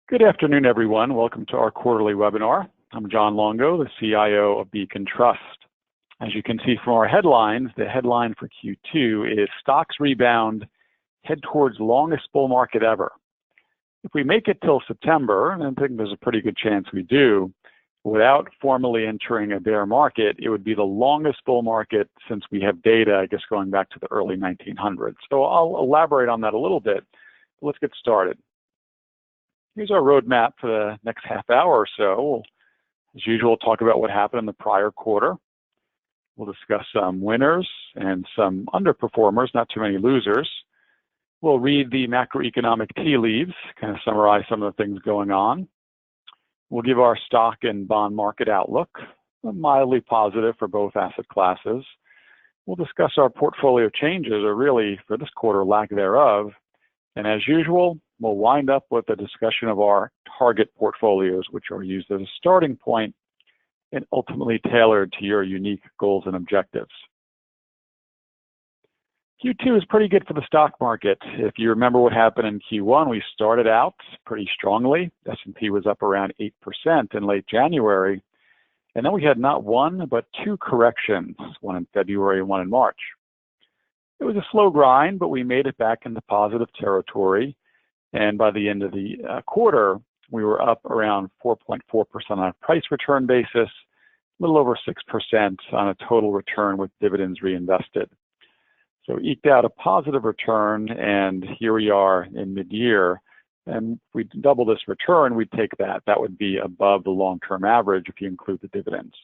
Good afternoon, everyone. Welcome to our quarterly webinar. I'm John Longo, the CIO of Beacon Trust. As you can see from our headlines, the headline for Q2 is Stocks Rebound, Head Towards Longest Bull Market Ever. If we make it till September, and I think there's a pretty good chance we do, without formally entering a bear market, it would be the longest bull market since we have data, I guess, going back to the early 1900s. So I'll elaborate on that a little bit. Let's get started. Here's our roadmap for the next half hour or so. We'll, as usual, talk about what happened in the prior quarter. We'll discuss some winners and some underperformers, not too many losers. We'll read the macroeconomic tea leaves, kind of summarize some of the things going on. We'll give our stock and bond market outlook, mildly positive for both asset classes. We'll discuss our portfolio changes, or really, for this quarter, lack thereof. And as usual, we'll wind up with a discussion of our target portfolios, which are used as a starting point and ultimately tailored to your unique goals and objectives. Q2 is pretty good for the stock market. If you remember what happened in Q1, we started out pretty strongly. S&P was up around 8% in late January. And then we had not one, but two corrections, one in February and one in March. It was a slow grind, but we made it back into positive territory. And by the end of the quarter, we were up around 4.4% on a price return basis, a little over 6% on a total return with dividends reinvested. So eked out a positive return, and here we are in mid-year. And if we double this return, we'd take that. That would be above the long-term average if you include the dividends.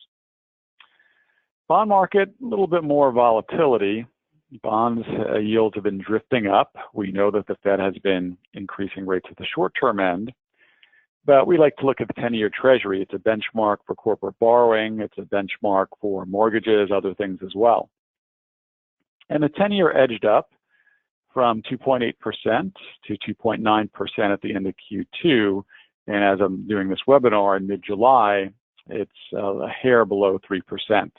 Bond market, a little bit more volatility. Bonds yields have been drifting up. We know that the Fed has been increasing rates at the short-term end, but we like to look at the 10-year Treasury. It's a benchmark for corporate borrowing. It's a benchmark for mortgages, other things as well. And the 10-year edged up from 2.8% to 2.9% at the end of Q2. And as I'm doing this webinar in mid-July, it's a hair below 3%.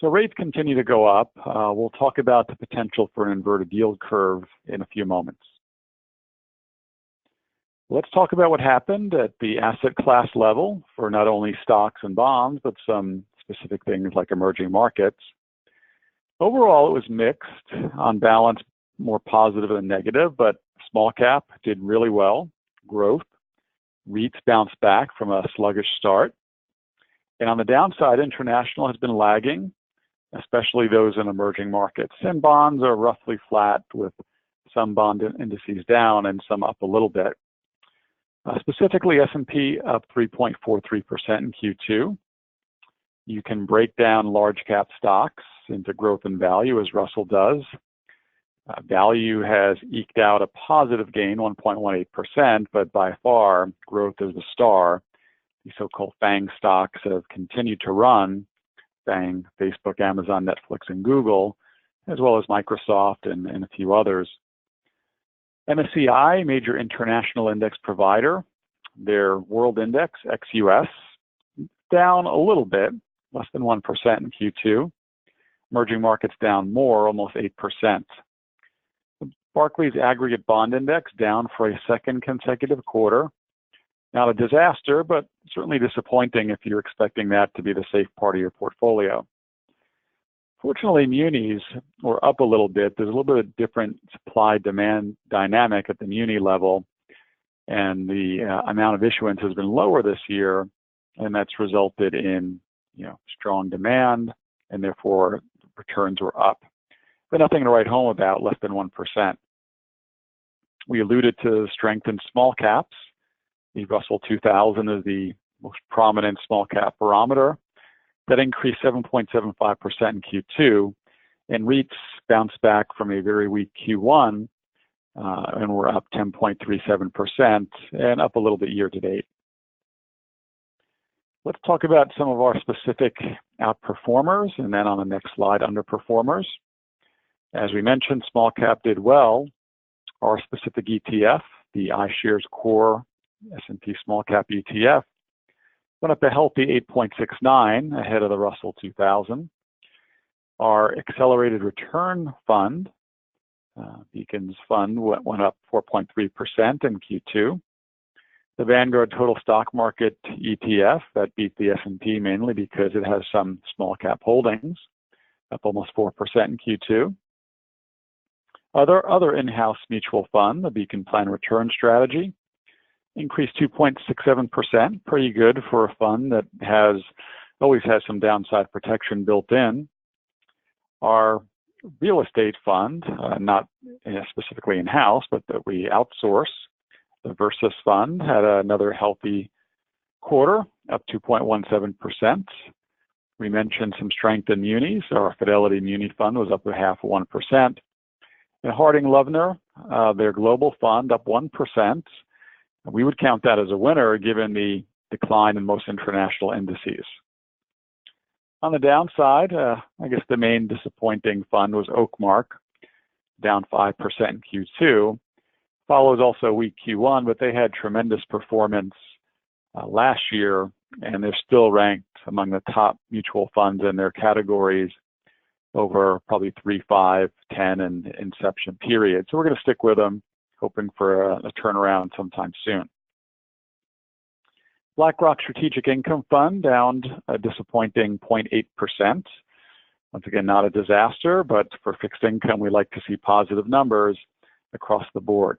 So rates continue to go up. We'll talk about the potential for an inverted yield curve in a few moments. Let's talk about what happened at the asset class level for not only stocks and bonds, but some specific things like emerging markets. Overall, it was mixed. On balance, more positive than negative, but small cap did really well. Growth. REITs bounced back from a sluggish start. And on the downside, international has been lagging, especially those in emerging markets. And bonds are roughly flat, with some bond indices down and some up a little bit. Specifically, S&P up 3.43% in Q2. You can break down large cap stocks into growth and value, as Russell does. Value has eked out a positive gain, 1.18%, but by far, growth is the star. The so-called FANG stocks have continued to run. FANG, Facebook, Amazon, Netflix, and Google, as well as Microsoft and a few others. MSCI, major international index provider, their world index, ex-US, down a little bit, less than 1% in Q2. Emerging markets down more, almost 8%. Barclays Aggregate Bond Index down for a second consecutive quarter. Not a disaster, but certainly disappointing if you're expecting that to be the safe part of your portfolio. Fortunately, munis were up a little bit. There's a little bit of different supply-demand dynamic at the muni level, and the amount of issuance has been lower this year, and that's resulted in strong demand, and therefore returns were up. But nothing to write home about, less than 1%. We alluded to strength in small caps. The Russell 2000 is the most prominent small cap barometer. That increased 7.75% in Q2, and REITs bounced back from a very weak Q1, and we're up 10.37% and up a little bit year to date. Let's talk about some of our specific outperformers, and then on the next slide, underperformers. As we mentioned, small cap did well. Our specific ETF, the iShares Core S&P Small Cap ETF, went up a healthy 8.69 ahead of the Russell 2000. Our Accelerated Return Fund, Beacon's fund, went up 4.3% in Q2. The Vanguard Total Stock Market ETF, that beat the S&P mainly because it has some small cap holdings, up almost 4% in Q2. Other in-house mutual fund, the Beacon Plan Return Strategy, increased 2.67%, pretty good for a fund that always has some downside protection built in. Our real estate fund, not specifically in-house, but that we outsource, the Versus Fund, had another healthy quarter, up 2.17%. We mentioned some strength in munis. Our Fidelity Muni Fund was up 0.5%. And Harding Loevner, their global fund, up 1%. We would count that as a winner given the decline in most international indices. On the downside, I guess the main disappointing fund was Oakmark, down 5% in Q2. Follows also a weak Q1, but they had tremendous performance last year, and they're still ranked among the top mutual funds in their categories over probably 3, 5, 10, and inception period. So we're going to stick with them, hoping for a turnaround sometime soon. BlackRock Strategic Income Fund down a disappointing 0.8%. Once again, not a disaster, but for fixed income, we like to see positive numbers across the board.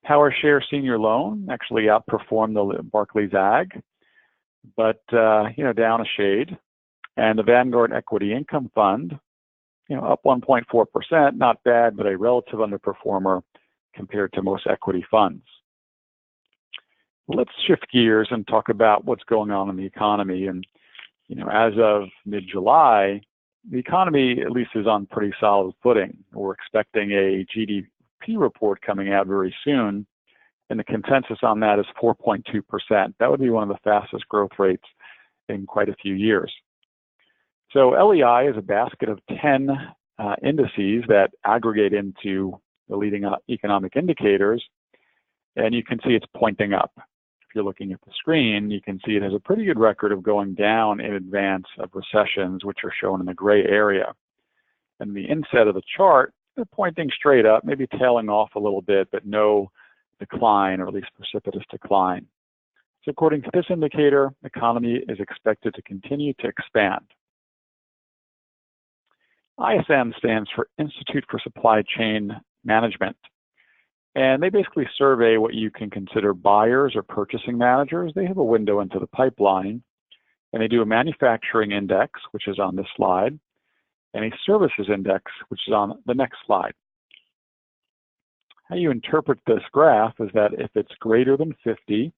PowerShare Senior Loan actually outperformed the Barclays Agg, but down a shade. And the Vanguard Equity Income Fund, up 1.4%, not bad, but a relative underperformer compared to most equity funds. Let's shift gears and talk about what's going on in the economy. And as of mid-July, the economy at least is on pretty solid footing. We're expecting a GDP report coming out very soon, and the consensus on that is 4.2%. That would be one of the fastest growth rates in quite a few years. So LEI is a basket of 10 indices that aggregate into the leading economic indicators, and you can see it's pointing up. If you're looking at the screen, you can see it has a pretty good record of going down in advance of recessions, which are shown in the gray area. And the inset of the chart, they're pointing straight up, maybe tailing off a little bit, but no decline, or at least precipitous decline. So according to this indicator, the economy is expected to continue to expand. ISM stands for Institute for Supply Chain Management. And they basically survey what you can consider buyers or purchasing managers. They have a window into the pipeline, and they do a manufacturing index, which is on this slide, and a services index, which is on the next slide. How you interpret this graph is that if it's greater than 50,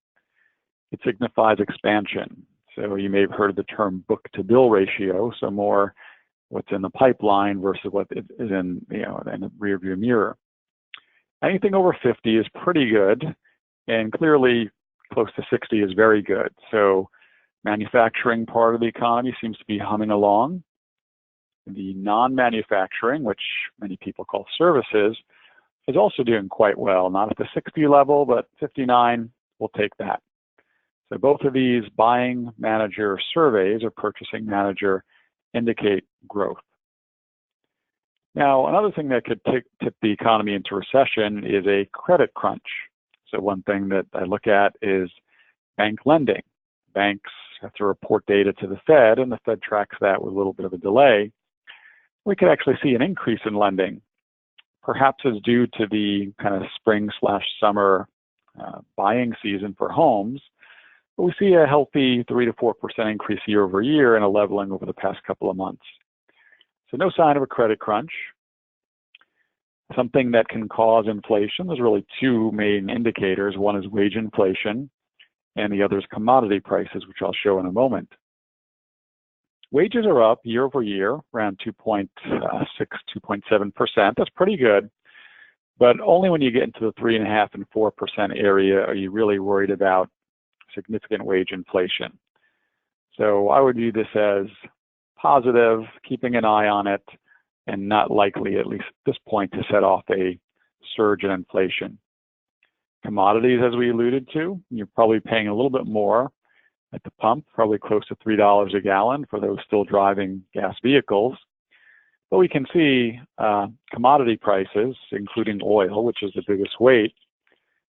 it signifies expansion. So you may have heard the term book-to-bill ratio, so more what's in the pipeline versus what is in the rearview mirror. Anything over 50 is pretty good, and clearly close to 60 is very good. So manufacturing part of the economy seems to be humming along. The non-manufacturing, which many people call services, is also doing quite well. Not at the 60 level, but 59, we'll take that. So both of these buying manager surveys or purchasing manager indicate growth. Now, another thing that could tip the economy into recession is a credit crunch. So one thing that I look at is bank lending. Banks have to report data to the Fed, and the Fed tracks that with a little bit of a delay. We could actually see an increase in lending, perhaps as due to the kind of spring/summer buying season for homes. But we see a healthy 3 to 4% increase year over year and a leveling over the past couple of months. So no sign of a credit crunch. Something that can cause inflation, there's really two main indicators. One is wage inflation, and the other is commodity prices, which I'll show in a moment. Wages are up year over year, around 2.6, 2.7%. That's pretty good, but only when you get into the 3.5% and 4% area are you really worried about significant wage inflation. So I would view this as positive, keeping an eye on it, and not likely, at least at this point, to set off a surge in inflation. Commodities, as we alluded to, you're probably paying a little bit more at the pump, probably close to $3 a gallon for those still driving gas vehicles. But we can see commodity prices, including oil, which is the biggest weight,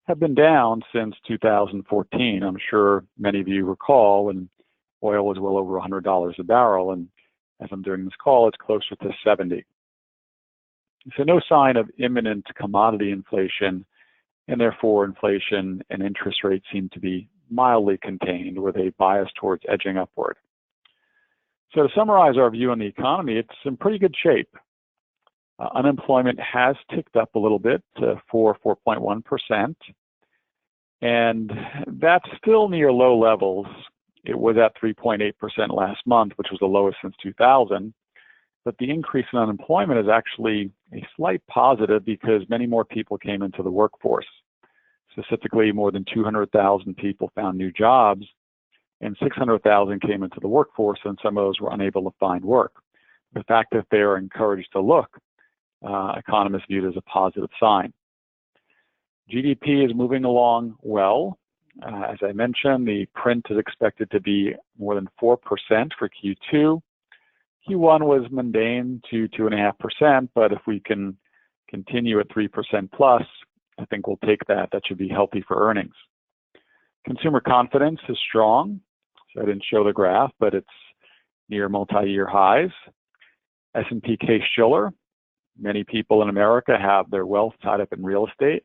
have been down since 2014. I'm sure many of you recall when oil was well over $100 a barrel, and as I'm doing this call, it's closer to 70. So no sign of imminent commodity inflation, and therefore inflation and interest rates seem to be mildly contained with a bias towards edging upward. So to summarize our view on the economy, it's in pretty good shape. Unemployment has ticked up a little bit to 4.1%, and that's still near low levels. It was at 3.8% last month, which was the lowest since 2000. But the increase in unemployment is actually a slight positive because many more people came into the workforce. Specifically, more than 200,000 people found new jobs, and 600,000 came into the workforce, and some of those were unable to find work. The fact that they are encouraged to look, economists view it as a positive sign. GDP is moving along well. As I mentioned, the print is expected to be more than 4% for Q2. Q1 was mundane to 2.5%, but if we can continue at 3% plus, I think we'll take that. That should be healthy for earnings. Consumer confidence is strong. So I didn't show the graph, but it's near multi-year highs. S&P Case-Shiller. Many people in America have their wealth tied up in real estate.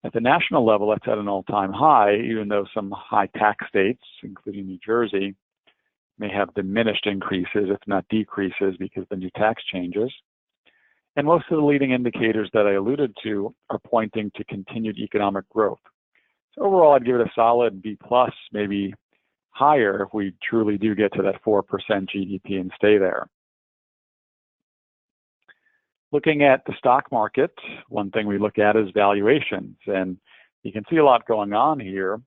At the national level, that's at an all-time high, even though some high tax states, including New Jersey, may have diminished increases, if not decreases, because of the new tax changes. And most of the leading indicators that I alluded to are pointing to continued economic growth. So overall, I'd give it a solid B+, maybe higher if we truly do get to that 4% GDP and stay there. Looking at the stock market, one thing we look at is valuations, and you can see a lot going on here,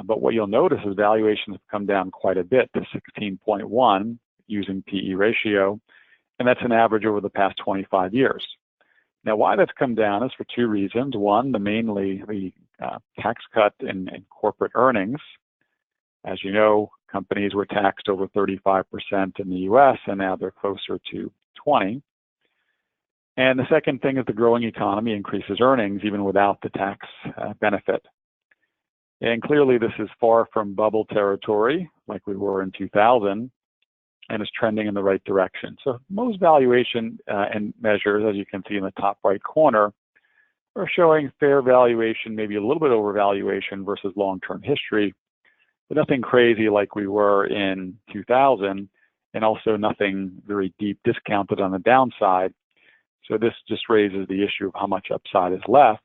but what you'll notice is valuations have come down quite a bit to 16.1 using PE ratio, and that's an average over the past 25 years. Now, why that's come down is for two reasons. One, mainly the tax cut in corporate earnings. As you know, companies were taxed over 35% in the US, and now they're closer to 20. And the second thing is the growing economy increases earnings even without the tax benefit. And clearly this is far from bubble territory like we were in 2000 and is trending in the right direction. So most valuation and measures, as you can see in the top right corner, are showing fair valuation, maybe a little bit overvaluation versus long-term history, but nothing crazy like we were in 2000, and also nothing very deep discounted on the downside. So this just raises the issue of how much upside is left.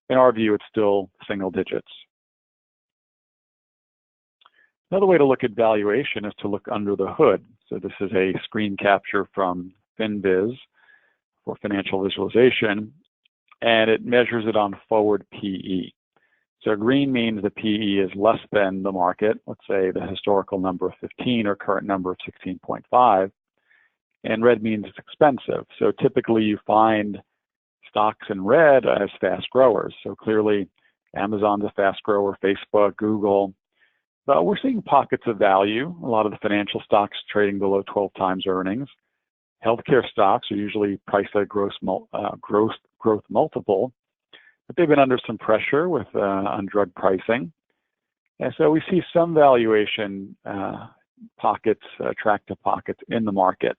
In our view, it's still single digits. Another way to look at valuation is to look under the hood. So this is a screen capture from FinViz for financial visualization, and it measures it on forward PE. So green means the PE is less than the market, let's say the historical number of 15 or current number of 16.5. And red means it's expensive. So typically you find stocks in red as fast growers. So clearly Amazon's a fast grower, Facebook, Google. But we're seeing pockets of value. A lot of the financial stocks trading below 12 times earnings. Healthcare stocks are usually priced at a growth multiple, but they've been under some pressure with on drug pricing. And so we see some valuation pockets, attractive pockets in the market.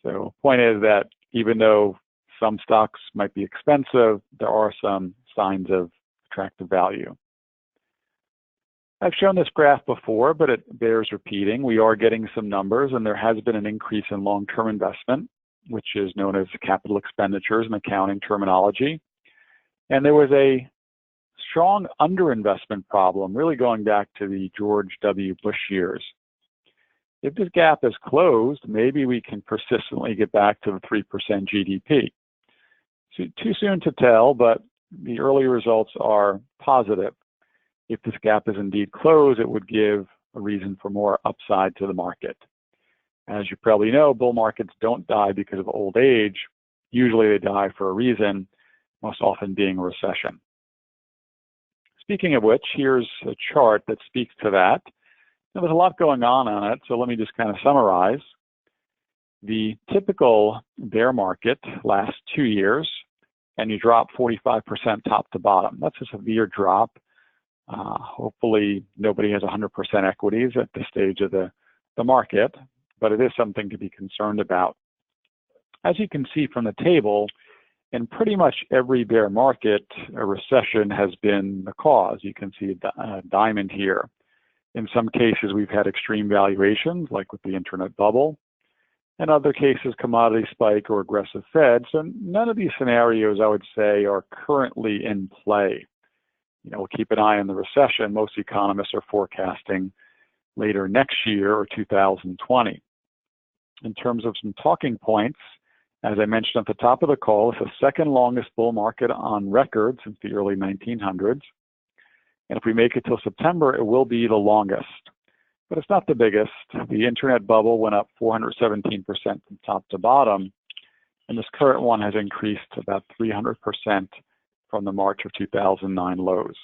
So point is that even though some stocks might be expensive, there are some signs of attractive value. I've shown this graph before, but it bears repeating. We are getting some numbers, and there has been an increase in long-term investment, which is known as capital expenditures in accounting terminology. And there was a strong underinvestment problem, really going back to the George W. Bush years. If this gap is closed, maybe we can persistently get back to the 3% GDP. So, too soon to tell, but the early results are positive. If this gap is indeed closed, it would give a reason for more upside to the market. As you probably know, bull markets don't die because of old age. Usually they die for a reason, most often being a recession. Speaking of which, here's a chart that speaks to that. Now, there's a lot going on it, so let me just kind of summarize. The typical bear market lasts 2 years. and you drop 45% top to bottom. That's a severe drop. Hopefully nobody has 100% equities at this stage of the market, but it is something to be concerned about. As you can see from the table, in pretty much every bear market, a recession has been the cause. You can see a diamond here. In some cases, we've had extreme valuations, like with the internet bubble. In other cases, commodity spike or aggressive Fed. So none of these scenarios, I would say, are currently in play. We'll keep an eye on the recession. Most economists are forecasting later next year or 2020. In terms of some talking points, as I mentioned at the top of the call, it's the second longest bull market on record since the early 1900s. And if we make it till September, it will be the longest. But it's not the biggest. The internet bubble went up 417% from top to bottom, and this current one has increased about 300% from the March of 2009 lows.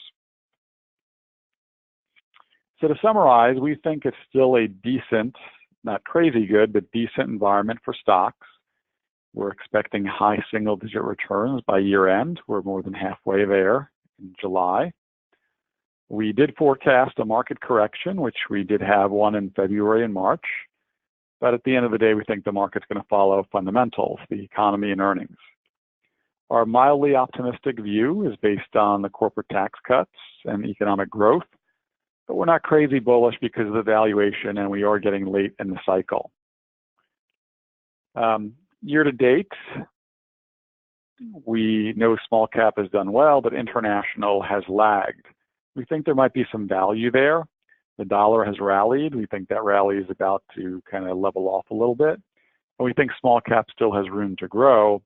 So to summarize, we think it's still a decent, not crazy good, but decent environment for stocks. We're expecting high single-digit returns by year end. We're more than halfway there in July. We did forecast a market correction, which we did have one in February and March. But at the end of the day, we think the market's going to follow fundamentals, the economy and earnings. Our mildly optimistic view is based on the corporate tax cuts and economic growth, but we're not crazy bullish because of the valuation, and we are getting late in the cycle. Year to date, we know small cap has done well, but international has lagged. We think there might be some value there. The dollar has rallied. We think that rally is about to kind of level off a little bit. And we think small cap still has room to grow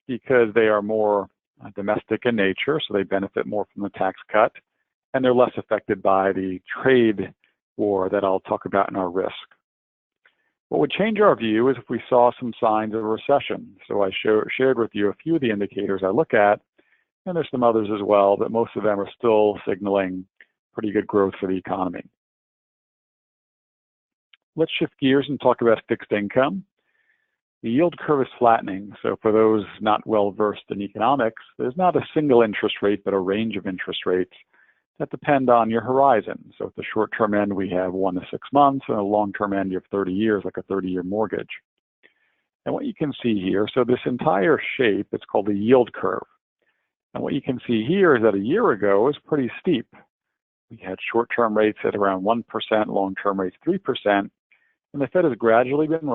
because they are more domestic in nature, so they benefit more from the tax cut, and they're less affected by the trade war that I'll talk about in our risk. What would change our view is if we saw some signs of a recession. So I shared with you a few of the indicators I look at, and there's some others as well, but most of them are still signaling pretty good growth for the economy. Let's shift gears and talk about fixed income. The yield curve is flattening. So for those not well versed in economics, there's not a single interest rate, but a range of interest rates that depend on your horizon. So at the short-term end, we have 1 to 6 months, and a long-term end, you have 30 years, like a 30-year mortgage. And what you can see here, so this entire shape, it's called the yield curve. And what you can see here is that a year ago was pretty steep. We had short-term rates at around 1%, long-term rates 3%, and the Fed has gradually been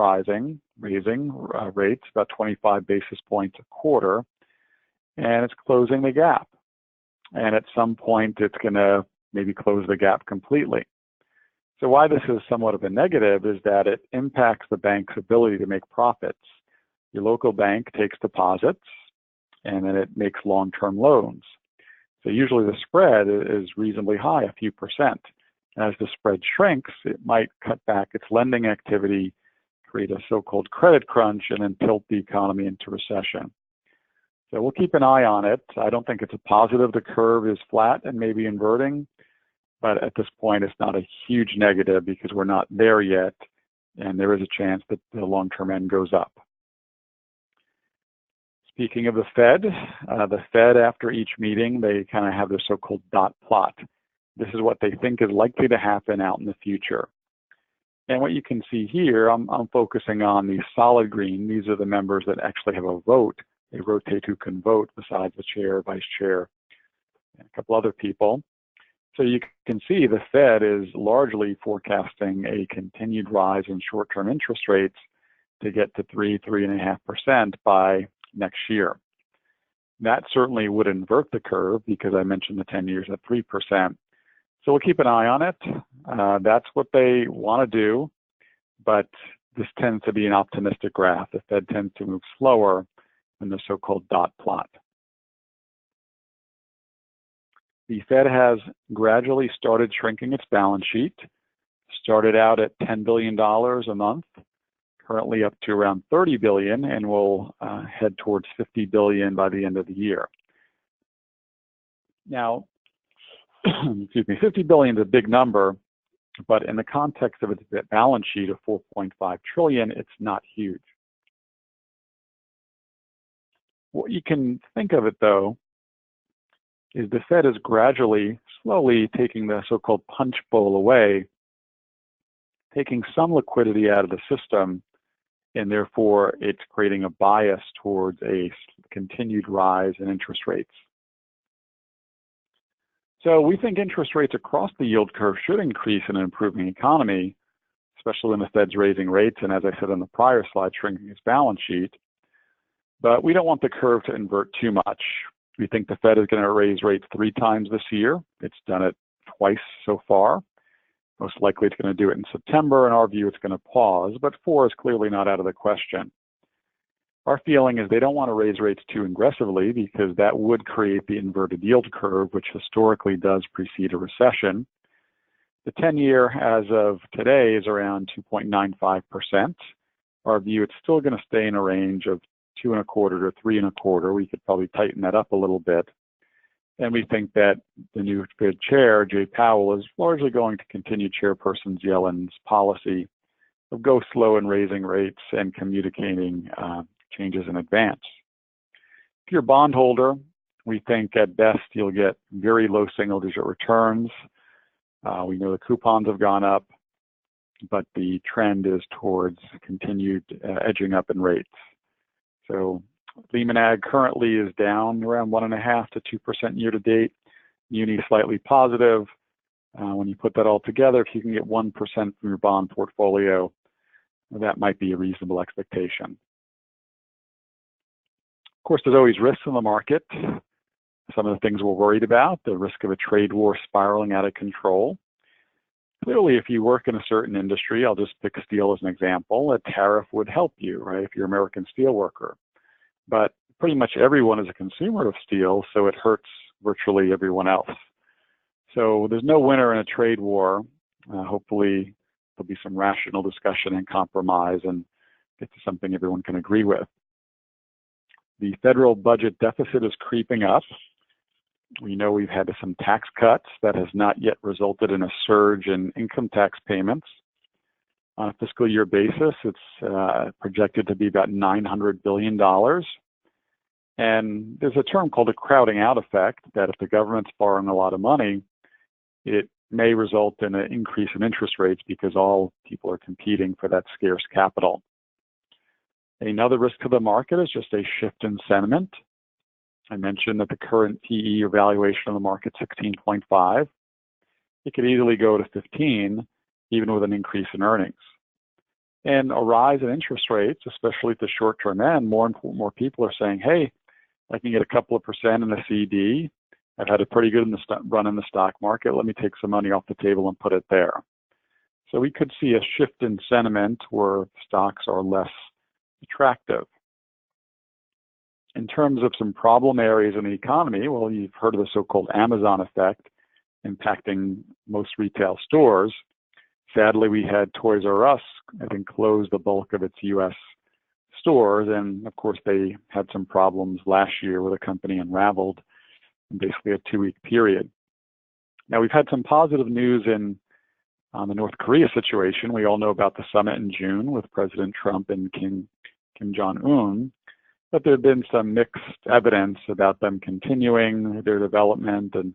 raising rates about 25 basis points a quarter, and it's closing the gap. And at some point, it's going to maybe close the gap completely. So why this is somewhat of a negative is that it impacts the bank's ability to make profits. Your local bank takes deposits, and then it makes long-term loans. So usually the spread is reasonably high, a few percent. As the spread shrinks, it might cut back its lending activity, create a so-called credit crunch, and then tilt the economy into recession. So we'll keep an eye on it. I don't think it's a positive. The curve is flat and maybe inverting, but at this point, it's not a huge negative because we're not there yet, and there is a chance that the long-term end goes up. Speaking of the Fed after each meeting, they kind of have their so-called dot plot. This is what they think is likely to happen out in the future. And what you can see here, I'm focusing on the solid green. These are the members that actually have a vote. They rotate who can vote besides the chair, vice chair, and a couple other people. So you can see the Fed is largely forecasting a continued rise in short-term interest rates to get to 3.5% by next year. That certainly would invert the curve because I mentioned the 10 years at 3%. So we'll keep an eye on it. That's what they want to do, but this tends to be an optimistic graph. The Fed tends to move slower than the so-called dot plot. The Fed has gradually started shrinking its balance sheet, started out at $10 billion a month, currently up to around $30 billion, and will head towards $50 billion by the end of the year. Now, excuse me, $50 billion is a big number, but in the context of its balance sheet of $4.5 trillion, it's not huge. What you can think of it, though, is the Fed is gradually, slowly taking the so-called punch bowl away, taking some liquidity out of the system, and therefore it's creating a bias towards a continued rise in interest rates. So we think interest rates across the yield curve should increase in an improving economy, especially when the Fed's raising rates and, as I said on the prior slide, shrinking its balance sheet. But we don't want the curve to invert too much. We think the Fed is going to raise rates 3 times this year. It's done it twice so far. Most likely it's going to do it in September. In our view, it's going to pause, but 4 is clearly not out of the question. Our feeling is they don't want to raise rates too aggressively because that would create the inverted yield curve, which historically does precede a recession. The 10-year as of today is around 2.95%. Our view, it's still going to stay in a range of 2.25 to 3.25. We could probably tighten that up a little bit. And we think that the new Fed chair, Jay Powell, is largely going to continue Chairperson Yellen's policy of go slow in raising rates and communicating changes in advance. If you're a bondholder, we think at best you'll get very low single-digit returns. We know the coupons have gone up, but the trend is towards continued edging up in rates. So Lehman Ag currently is down around 1.5% to 2% year to date. Muni slightly positive. When you put that all together, if you can get 1% from your bond portfolio, that might be a reasonable expectation. Of course, there's always risks in the market. Some of the things we're worried about, the risk of a trade war spiraling out of control. Clearly, if you work in a certain industry, I'll just pick steel as an example, a tariff would help you, right, if you're an American steel worker. But pretty much everyone is a consumer of steel, so it hurts virtually everyone else. So there's no winner in a trade war. Hopefully, there'll be some rational discussion and compromise and get to something everyone can agree with. The federal budget deficit is creeping up. We know we've had some tax cuts that has not yet resulted in a surge in income tax payments. On a fiscal year basis, it's projected to be about $900 billion. And there's a term called a crowding out effect, that if the government's borrowing a lot of money, it may result in an increase in interest rates because all people are competing for that scarce capital. Another risk to the market is just a shift in sentiment. I mentioned that the current PE evaluation of the market is 16.5. It could easily go to 15, even with an increase in earnings. And a rise in interest rates, especially at the short-term end, more people are saying, hey, I can get a couple of percent in a CD. I've had a pretty good run in the stock market. Let me take some money off the table and put it there. So we could see a shift in sentiment where stocks are less attractive. In terms of some problem areas in the economy, well, you've heard of the so-called Amazon effect impacting most retail stores. Sadly, we had Toys R Us, I think, close the bulk of its U.S. stores, and of course they had some problems last year where the company unraveled in basically a 2-week period. Now, we've had some positive news on the North Korea situation. We all know about the summit in June with President Trump and Kim Jong-un, but there have been some mixed evidence about them continuing their development, and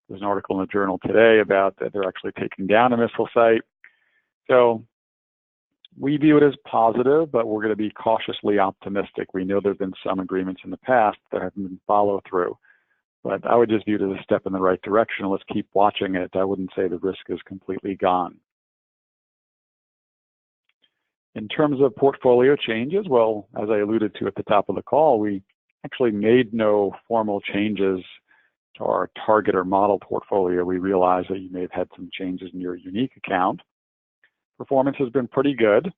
there's an article in the Journal today about that they're actually taking down a missile site. So we view it as positive, but we're going to be cautiously optimistic. We know there have been some agreements in the past that haven't been followed through, but I would just view it as a step in the right direction. Let's keep watching it. I wouldn't say the risk is completely gone. In terms of portfolio changes, well, as I alluded to at the top of the call, we actually made no formal changes to our target or model portfolio. We realize that you may have had some changes in your unique account. Performance has been pretty good.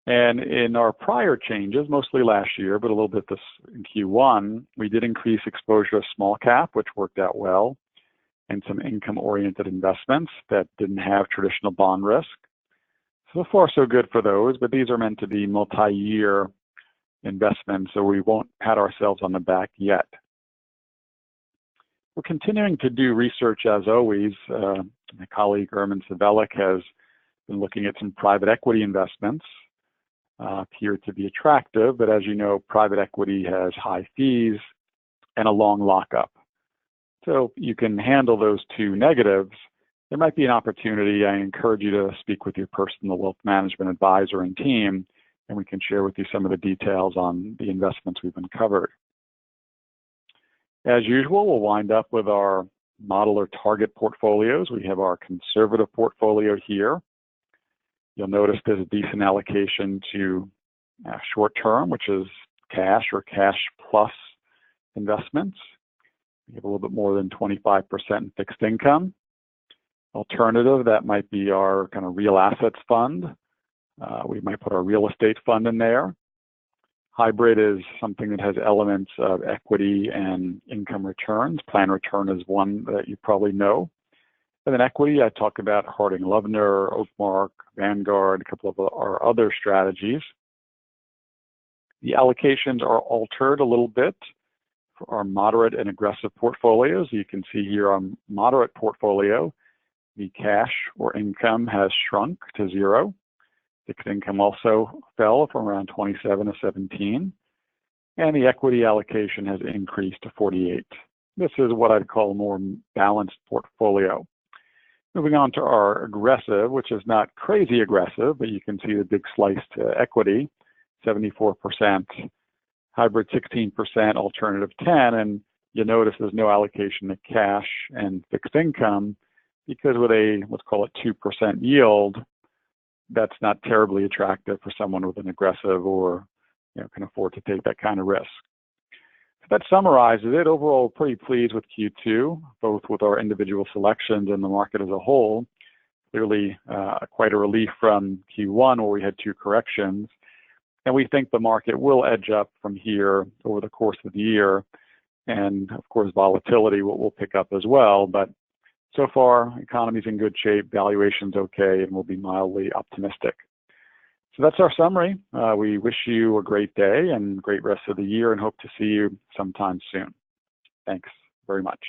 And in our prior changes, mostly last year, but a little bit this in Q1, we did increase exposure to small cap, which worked out well, and some income-oriented investments that didn't have traditional bond risk. So far, so good for those, but these are meant to be multi-year investments, so we won't pat ourselves on the back yet. We're continuing to do research as always. My colleague Ermin Savelich has been looking at some private equity investments. appear to be attractive, but as you know, private equity has high fees and a long lockup. So you can handle those two negatives. There might be an opportunity. I encourage you to speak with your personal wealth management advisor and team, and we can share with you some of the details on the investments we've uncovered. As usual, we'll wind up with our model or target portfolios. We have our conservative portfolio here. You'll notice there's a decent allocation to short term, which is cash or cash plus investments. We have a little bit more than 25% in fixed income. Alternative, that might be our kind of real assets fund. We might put our real estate fund in there. Hybrid is something that has elements of equity and income returns. Plan return is one that you probably know. And then equity, I talked about Harding Loevner, Oakmark, Vanguard, a couple of our other strategies. The allocations are altered a little bit for our moderate and aggressive portfolios. You can see here on moderate portfolio, the cash or income has shrunk to 0. Fixed income also fell from around 27 to 17. And the equity allocation has increased to 48. This is what I'd call a more balanced portfolio. Moving on to our aggressive, which is not crazy aggressive, but you can see the big slice to equity, 74%, hybrid 16%, alternative 10, and you notice there's no allocation to cash and fixed income because with a, let's call it 2% yield, that's not terribly attractive for someone with an aggressive or can afford to take that kind of risk. So that summarizes it. Overall, pretty pleased with Q2, both with our individual selections and the market as a whole. Clearly, quite a relief from Q1 where we had 2 corrections. And we think the market will edge up from here over the course of the year. And of course, volatility will pick up as well. But so far, economy's in good shape, valuation's okay, and we'll be mildly optimistic. So that's our summary. We wish you a great day and great rest of the year and hope to see you sometime soon. Thanks very much.